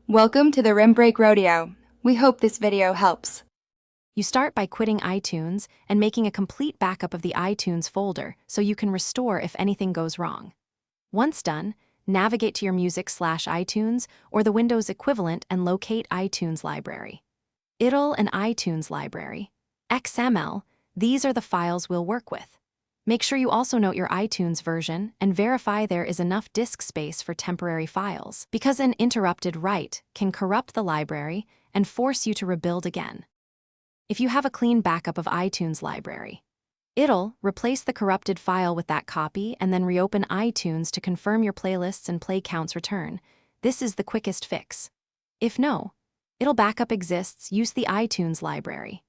Welcome to the Rim Break Rodeo. We hope this video helps. You start by quitting iTunes and making a complete backup of the iTunes folder so you can restore if anything goes wrong. Once done, navigate to your Music/iTunes or the Windows equivalent and locate iTunes Library. itl and iTunes Library. XML, these are the files we'll work with. Make sure you also note your iTunes version and verify there is enough disk space for temporary files, because an interrupted write can corrupt the library and force you to rebuild again. If you have a clean backup of iTunes Library, it'll replace the corrupted file with that copy and then reopen iTunes to confirm your playlists and play counts return. This is the quickest fix. If no, it'll backup exists, use the iTunes Library.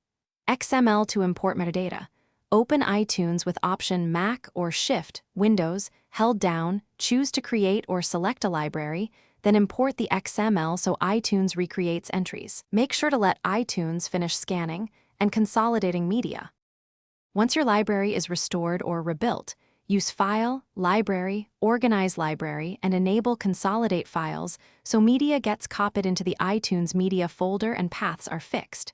XML to import metadata. Open iTunes with option Mac or Shift, Windows, held down, choose to create or select a library, then import the XML so iTunes recreates entries. Make sure to let iTunes finish scanning and consolidating media. Once your library is restored or rebuilt, use File, Library, Organize Library, and enable Consolidate Files so media gets copied into the iTunes media folder and paths are fixed.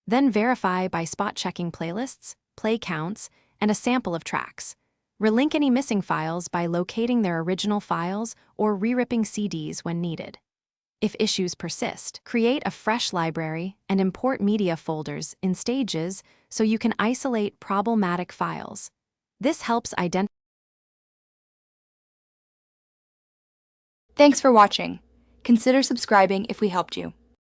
Then verify by spot-checking playlists, play counts, and a sample of tracks. Relink any missing files by locating their original files or re-ripping CDs when needed. If issues persist, create a fresh library and import media folders in stages so you can isolate problematic files. This helps identify. Thanks for watching. Consider subscribing if we helped you.